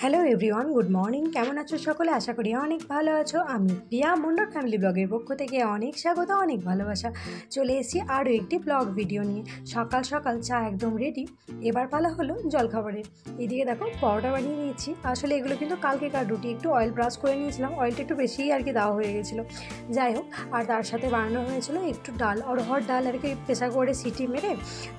Hello everyone, good morning. কেমন আছো সকলে? আশা করি অনেক ভালো আছো। আমি প্রিয়া মন্ডল ফ্যামিলি ব্লগের পক্ষ থেকে অনেক স্বাগত, অনেক ভালোবাসা। চলে এসেছি আরও একটি ব্লগ ভিডিও নিয়ে। সকাল সকাল চা একদম রেডি, এবার পালা হলো জলখাবারের। এদিকে দেখো পরোটা বানিয়ে নিয়েছি। আসলে এগুলো কিন্তু কালকেকার রুটি, একটু অয়েল ব্রাশ করে নিয়েছিলাম, অয়েলটা একটু বেশিই আর কি দেওয়া হয়ে গেছিলো। যাই হোক, আর তার সাথে বানানো হয়েছিল একটু ডাল, অরহর ডাল আর কি প্রেসার করে সিটি মেরে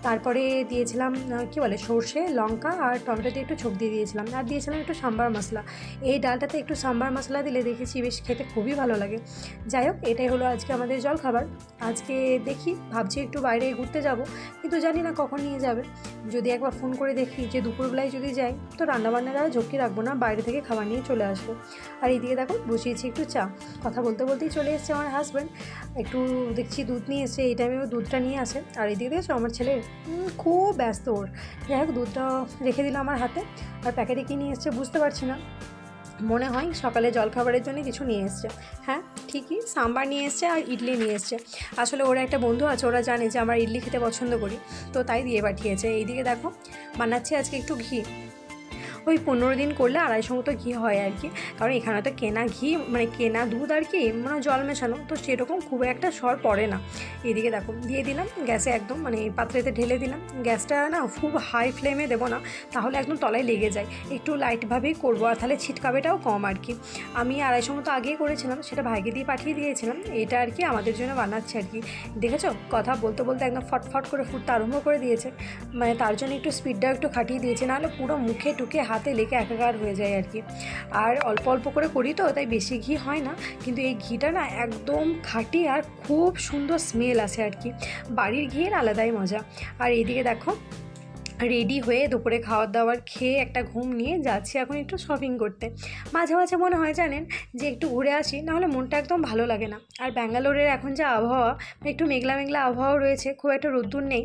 তারপরে দিয়েছিলাম কী বলে সর্ষে, লঙ্কা আর টমেটো দিয়ে একটু ছোপ দিয়ে দিয়েছিলাম, আর দিয়েছিলাম একটু সাম্বার মশলা। এই ডালটাতে একটু সাম্বার মশলা দিলে দেখেছি বেশ খেতে খুবই ভালো লাগে। যাই হোক, এটাই হলো আজকে আমাদের জলখাবার। আজকে দেখি, ভাবছি একটু বাইরে ঘুরতে যাব, কিন্তু জানি না কখন নিয়ে যাবে। যদি একবার ফোন করে দেখি যে দুপুরবেলায় যদি যাই, তো রান্নাবান্নার আর ঝক্কি রাখবো না, বাইরে থেকে খাবার নিয়ে চলে আসবো। আর এইদিকে দেখো বসিয়েছি একটু চা। কথা বলতে বলতেই চলে এসছে আমার হাজব্যান্ড। একটু দেখছি দুধ নিয়ে এসছে, এই টাইমে দুধটা নিয়ে আসে। আর এইদিকে দেখছো আমার ছেলে খুব ব্যস্ত ওর। যাই হোক, দুধটা রেখে দিল আমার হাতে। আর প্যাকেটে কী নিয়ে এসছে বুঝতে পারছি না, মনে হয় সকালে জলখাবারের জন্য কিছু নিয়ে এসছে। হ্যাঁ ঠিকই, সাম্বার নিয়ে এসছে আর ইডলি নিয়ে এসছে। আসলে ওরা একটা বন্ধু আছে, ওরা জানে যে আমার ইডলি খেতে পছন্দ করি, তো তাই দিয়ে পাঠিয়েছে। এইদিকে দেখো বানাচ্ছি আজকে একটু ঘি। ওই 15 দিন করলে 250 মতো ঘি হয় আর কি, কারণ এখানে তো কেনা ঘি, মানে কেনা দুধ আর কি, মানে জল মেশানো, তো সেরকম খুব একটা সর পড়ে না। এদিকে দেখো দিয়ে দিলাম গ্যাসে, একদম মানে পাত্রেতে ঢেলে দিলাম। গ্যাসটা না খুব হাই ফ্লেমে দেবো না, তাহলে একদম তলায় লেগে যায়। একটু লাইটভাবেই করবো, আর তাহলে ছিটকাবেটাও কম আর কি। আমি 250 মতো আগেই করেছিলাম, সেটা ভাইকে দিয়ে পাঠিয়ে দিয়েছিলাম। এটা আর কি আমাদের জন্য বানাচ্ছে আর কি। দেখেছো, কথা বলতে বলতে একদম ফটফট করে ফুটতে আরম্ভ করে দিয়েছে। মানে তার জন্য একটু স্পিডটাও একটু খাটিয়ে দিয়েছে, নাহলে পুরো মুখে টুকে হাতে লেগে একাকার হয়ে যায় আর কি। আর অল্প অল্প করে করি তো, তাই বেশি ঘি হয় না, কিন্তু এই ঘিটা না একদম খাঁটি আর খুব সুন্দর স্মেল আসে আর কি। বাড়ির ঘিয়ের আলাদাই মজা। আর এইদিকে দেখো রেডি হয়ে দুপুরে খাওয়ার দাওয়ার খেয়ে একটা ঘুম নিয়ে যাচ্ছি এখন একটু শপিং করতে। মাঝে মাঝে মনে হয় জানেন যে একটু ঘুরে আসি, নাহলে মনটা একদম ভালো লাগে না। আর ব্যাঙ্গালোরের এখন যা আবহাওয়া, একটু মেঘলা মেঘলা আবহাওয়া রয়েছে, খুব একটা রোদ্দুর নেই।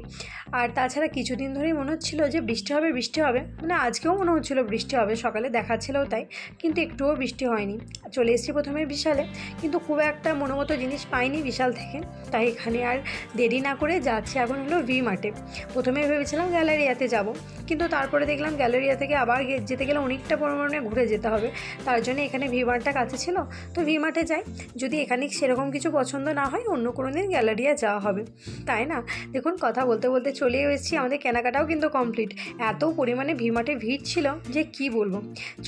আর তাছাড়া কিছুদিন ধরেই মনে হচ্ছিলো যে বৃষ্টি হবে বৃষ্টি হবে, মানে আজকেও মনে হচ্ছিলো বৃষ্টি হবে, সকালে দেখাচ্ছিলো তাই, কিন্তু একটুও বৃষ্টি হয়নি। চলে এসেছি প্রথমে বিশালে, কিন্তু খুব একটা মনোমতো জিনিস পাইনি বিশাল থেকে, তাই এখানে আর দেরি না করে যাচ্ছি এখন হলো ভি মার্টে। প্রথমে ভেবেছিলাম গ্যালারিয়াতে যাব, কিন্তু তারপরে দেখলাম গ্যালারিয়া থেকে আবার যেতে গেলে অনেকটা পরিমাণে ঘুরে যেতে হবে। তার জন্য এখানে ভি মার্টটা কাছে ছিল, তো ভি মার্টে যাই। যদি এখানে সেরকম কিছু পছন্দ না হয়, অন্য কোনো দিন গ্যালারিয়া যাওয়া হবে, তাই না? দেখুন কথা বলতে বলতে চলে এসেছি, আমাদের কেনাকাটাও কিন্তু কমপ্লিট। এত পরিমাণে ভি মার্টে ভিড় ছিল যে কি বলবো।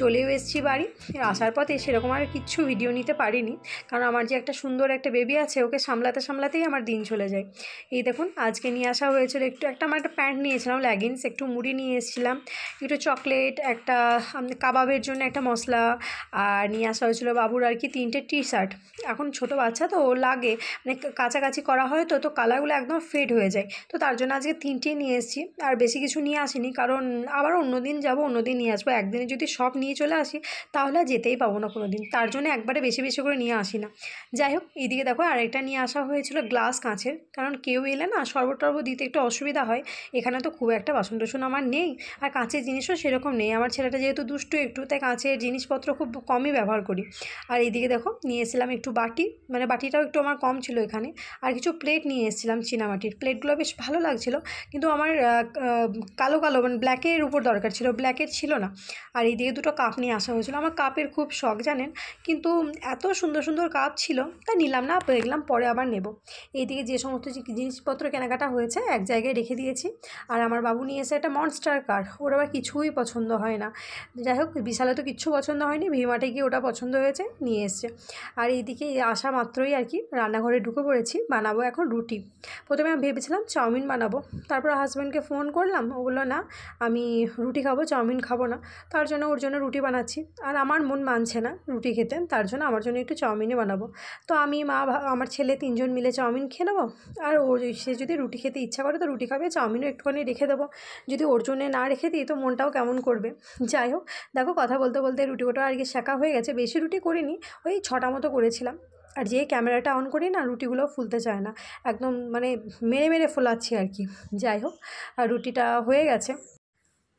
চলেও এসেছি বাড়ি। আসার পথে সেরকম আর কিচ্ছু ভিডিও নিতে পারিনি, কারণ আমার যে একটা সুন্দর একটা বেবি আছে, ওকে সামলাতে সামলাতেই আমার দিন চলে যায়। এই দেখুন আজকে নিয়ে আসা হয়েছিল আমার একটা প্যান্ট নিয়েছিলাম, লেগিংস, একটু মুড়ি নিয়ে এসেছিলাম, একটু চকলেট, একটা কাবাবের জন্য একটা মশলা, আর নিয়ে আসা হয়েছিল বাবুর আর কি 3টে টি শার্ট। এখন ছোটো বাচ্চা তো ওর লাগে, মানে কাছাকাছি করা হয় তো তো কালারগুলো একদম ফেড হয়ে যায়, তো তার জন্য আজকে 3টে নিয়ে এসেছি। আর বেশি কিছু নিয়ে আসিনি, কারণ আবার অন্য দিন যাবো, অন্য দিন নিয়ে আসবো। একদিনে যদি সব নিয়ে চলে আসি তাহলে আর যেতেই পাবো না কোনো দিন, তার জন্য একবারে বেশি বেশি করে নিয়ে আসি না। যাই হোক, এইদিকে দেখো আরেকটা নিয়ে আসা হয়েছিল গ্লাস কাঁচের, কারণ কেউ এলে না শরবত টরবত দিতে একটু অসুবিধা হয়। এখানে তো খুব একটা বাসন টাসন আমার নেই, আর কাঁচের জিনিসও সেরকম নেই। আমার ছেলেটা যেহেতু দুষ্টু একটু, তাই কাঁচের জিনিসপত্র খুব কমই ব্যবহার করি। আর এইদিকে দেখো নিয়ে এসেছিলাম একটু বাটি, মানে বাটিটাও একটু আমার কম ছিল এখানে। আর কিছু প্লেট নিয়ে এসেছিলাম, চীনামাটির প্লেটগুলো বেশ ভালো লাগছিলো, কিন্তু আমার কালো কালো মানে ব্ল্যাকের উপর দরকার ছিল, ব্ল্যাকের ছিল না। আর এইদিকে দুটো কাপ নিয়ে আসা হয়েছিলো, আমার কাপের খুব শখ জানেন, কিন্তু এত সুন্দর সুন্দর কাপ ছিল তা নিলাম না, দেখলাম পরে আবার নেব। এইদিকে যে সমস্ত জিনিসপত্র কেনাকাটা হয়েছে এক জায়গায় রেখে দিয়েছি। আর আমার বাবু নিয়ে এসে একটা মনস্টার কার, ওর আবার কিছুই পছন্দ হয় না। যাই হোক, বিশালে তো কিচ্ছু পছন্দ হয়নি, ভি মার্টে গিয়ে ওটা পছন্দ হয়েছে, নিয়ে এসছে। আর এইদিকে আসা মাত্রই আর কি রান্নাঘরে ঢুকে পড়েছি, বানাবো এখন রুটি। প্রথমে আমি ভেবেছিলাম চাউমিন বানাবো, তারপর হাজব্যান্ডকে ফোন করলাম, ও বললো না আমি রুটি খাবো, চাউমিন খাবো না। তার জন্য ওর জন্য রুটি বানাচ্ছি, আর আমার মন মানছে না রুটি খেতে, তার জন্য আমার জন্য একটু চাউমিনই বানাবো। তো আমি, মা, আমার ছেলে 3জন মিলে চাউমিন খেয়ে নেবো। আর সে যদি রুটি খেতে ইচ্ছা করে তো রুটি খাবে, চাউমিনও একটুখানি রেখে দেবো। যদি ওর জন্যে না রেখে দিই তো মনটাও কেমন করবে। যাই হোক, দেখো কথা বলতে বলতে রুটি কোটা আর কি শেখা হয়ে গেছে, বেশি রুটি করিনি, ওই 6টা মতো করেছিলাম। আর যে ক্যামেরাটা অন করি না, রুটিগুলো ফুলতে চায় না, একদম মানে মেরে মেরে ফোলাচ্ছি আর কি। যাই হোক, আর রুটিটা হয়ে গেছে।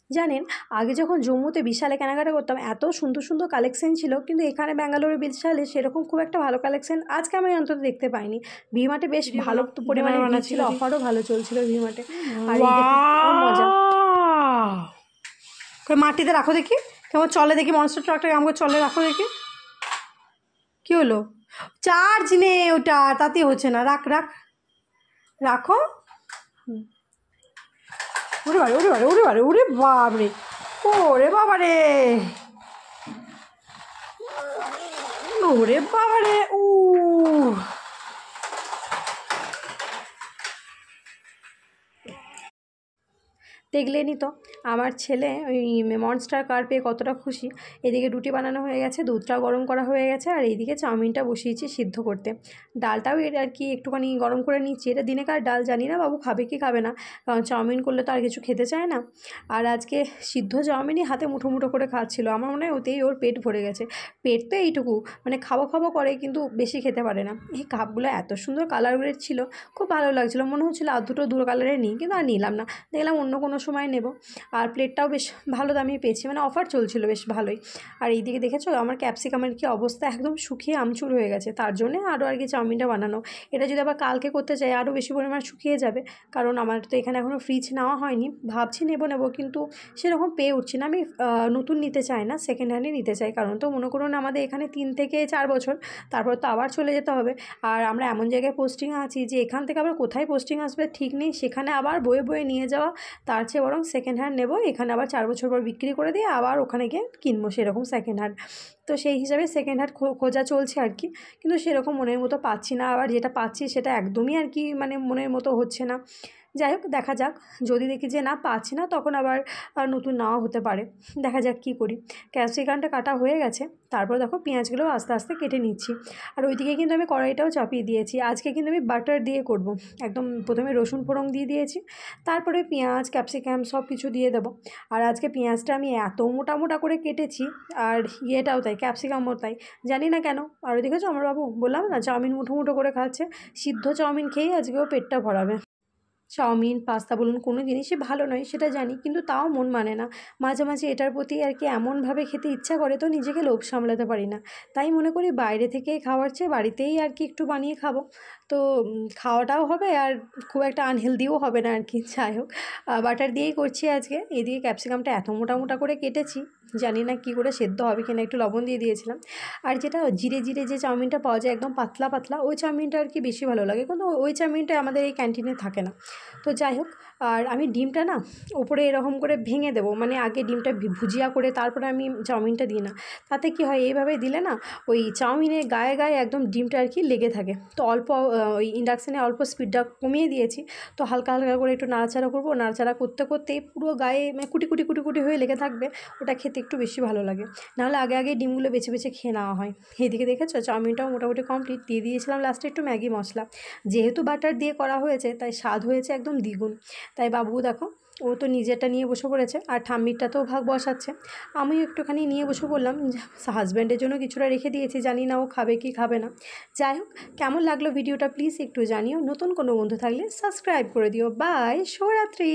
জানেন, আগে যখন জম্মুতে বিশালে কেনাকাটা করতাম এত সুন্দর সুন্দর কালেকশন ছিল, কিন্তু এখানে ব্যাঙ্গালোরে বিশালে সেরকম খুব একটা ভালো কালেকশন আজকে আমি অন্তত দেখতে পাইনি। ভি মার্টে বেশ ভালো পরিমাণে বানাচ্ছিল, অফারও ভালো চলছিল ভি মার্টে। আর এই দেখুন মজা, মাটিতে রাখো দেখি, কেমন চলে দেখি মনস্টার ট্রাকটা আমাকে চলে, রাখো দেখি। কী হলো? চার্জ নেই ওটা, তাতে হচ্ছে না। রাখ রাখ রাখো। ওরে বারে ওরে বারে ওরে বারে ওরে বাবরে, ওরে বাবারে, ওরে বাবারে। দেখলেনই তো আমার ছেলে ওই মনস্টার কার পেয়ে কতটা খুশি। এদিকে রুটি বানানো হয়ে গেছে, দুধটাও গরম করা হয়ে গেছে, আর এইদিকে চাউমিনটা বসিয়েছি সিদ্ধ করতে। ডালটাও এর আর কি একটুখানি গরম করে নিচ্ছি। এটা দিনেকার ডাল, জানি না বাবু খাবে কি খাবে না, কারণ চাউমিন করলে তো আর কিছু খেতে চায় না। আর আজকে সিদ্ধ চাউমিনই হাতে মুঠো মুঠো করে খাচ্ছিল। আমার মনে হয় ওতেই ওর পেট ভরে গেছে। পেট তো এইটুকু, মানে খাবো খাবো করে কিন্তু বেশি খেতে পারে না। এই কাপগুলো এত সুন্দর কালারের ছিল, খুব ভালো লাগছিলো। মনে হচ্ছিলো আর দুটো কালারের নিই, কিন্তু আর নিলাম না, দেখলাম অন্য কোনো সময় নেব। আর প্লেটটাও বেশ ভালো দামে পেয়েছি, মানে অফার চলছিল বেশ ভালোই। আর এইদিকে দেখেছো আমার ক্যাপসিকামের কি অবস্থা, একদম শুকিয়ে আমচুর হয়ে গেছে। তার জন্য আরও আর কি চাউমিনটা বানানো। এটা যদি আবার কালকে করতে চাই আরও বেশি পরিমাণ শুকিয়ে যাবে, কারণ আমার তো এখানে এখনও ফ্রিজ নেওয়া হয়নি। ভাবছি নেব কিন্তু সেরকম পেয়ে উঠছি না। আমি নতুন নিতে চাই না, সেকেন্ড হ্যান্ডই নিতে চাই। কারণ তো মনে করুন আমাদের এখানে 3 থেকে 4 বছর, তারপর তো আবার চলে যেতে হবে। আর আমরা এমন জায়গায় পোস্টিং আছি যে এখান থেকে আবার কোথায় পোস্টিং আসবে ঠিক নেই, সেখানে আবার বয়ে বয়ে নিয়ে যাওয়া, তার চেয়ে বরং সেকেন্ড হ্যান্ড নেব। এখানে আবার 4 বছর পর বিক্রি করে দিয়ে আবার ওখানে গিয়ে কিনবো সেরকম সেকেন্ড হ্যান্ড। তো সেই হিসাবে সেকেন্ড হ্যান্ড খোঁজা চলছে আর কি, কিন্তু সেরকম মনের মতো পাচ্ছি না। আবার যেটা পাচ্ছি সেটা একদমই আর কি মানে মনের মতো হচ্ছে না। যাই হোক, দেখা যাক। যদি দেখি যে না পাচ্ছি না, তখন আবার নতুন নেওয়া হতে পারে। দেখা যাক কী করি। ক্যাপসিকামটা কাটা হয়ে গেছে, তারপর দেখো পেঁয়াজগুলো আস্তে আস্তে কেটে নিচ্ছি। আর ওইদিকে কিন্তু আমি কড়াইটাও চাপিয়ে দিয়েছি। আজকে কিন্তু আমি বাটার দিয়ে করব। একদম প্রথমে রসুন ফোড়ন দিয়ে দিয়েছি, তারপরে পেঁয়াজ ক্যাপসিকাম সব কিছু দিয়ে দেবো। আর আজকে পেঁয়াজটা আমি এত মোটা মোটা করে কেটেছি, আর ইয়েটাও তাই, ক্যাপসিকামও তাই, জানি না কেন। আর দেখেছো আমার বাবু, বললাম না চাউমিন মুঠো মুঠো করে খাচ্ছে। সিদ্ধ চাউমিন খেয়েই আজকেও পেটটা ভরাবে। চাউমিন পাস্তা বলুন কোনো জিনিসই ভালো নয় সেটা জানি, কিন্তু তাও মন মানে না। মাঝে মাঝে এটার প্রতি আর কি এমনভাবে খেতে ইচ্ছা করে, তো নিজেকে লোভ সামলাতে পারি না। তাই মনে করি বাইরে থেকে খাওয়ার চেয়ে বাড়িতেই আর কি একটু বানিয়ে খাবো। তো খাওয়াটাও হবে আর খুব একটা আনহেলদিও হবে না আর কি। যাই হোক, বাটার দিয়েই করছি আজকে। এদিকে ক্যাপসিকামটা এত মোটা মোটা করে কেটেছি, জানি না কী করে সেদ্ধ হবে কিনা, একটু লবণ দিয়ে দিয়েছিলাম। আর যেটা জিরে জিরে যে চাউমিনটা পাওয়া যায় একদম পাতলা পাতলা, ওই চাউমিনটা আর কি বেশি ভালো লাগে, কিন্তু ওই চাউমিনটা আমাদের এই ক্যান্টিনে থাকে না। তো যাই হোক, আর আমি ডিমটা না ওপরে এরকম করে ভেঙে দেবো, মানে আগে ডিমটা ভুজিয়া করে তারপরে আমি চাউমিনটা দিই না। তাতে কি হয়, এইভাবে দিলে না ওই চাউমিনের গায়ে গায়ে একদম ডিমটা আর কি লেগে থাকে। তো অল্প ওই ইন্ডাকশানে অল্প স্পিডটা কমিয়ে দিয়েছি। তো হালকা হালকা করে একটু নাড়াচাড়া করবো, নাড়াচাড়া করতে করতেই পুরো গায়ে মানে কুটি কুটি কুটি কুটি হয়ে লেগে থাকবে। ওটা খেতে একটু বেশি ভালো লাগে। নাহলে আগে আগে ডিমগুলো বেছে বেছে খেয়ে নেওয়া হয়। এদিকে দেখেছো চাউমিনটাও মোটামুটি কমপ্লিট, দিয়ে দিয়েছিলাম লাস্টে একটু ম্যাগি মশলা। যেহেতু বাটার দিয়ে করা হয়েছে তাই স্বাদ হয়েছে একদম দ্বিগুণ। তাই বাবু দেখো, ও তো নিজেরটা নিয়ে বসে পড়েছে, আর ঠাম্মিরটাতেও ভাগ বসাচ্ছে। আমিও একটুখানি নিয়ে বসে পড়লাম। হাজব্যান্ডের জন্য কিছুটা রেখে দিয়েছি, জানি না ও খাবে কি খাবে না। যাই হোক, কেমন লাগলো ভিডিওটা প্লিজ একটু জানিও। নতুন কোনো বন্ধু থাকলে সাবস্ক্রাইব করে দিও। বাই, শুভরাত্রি।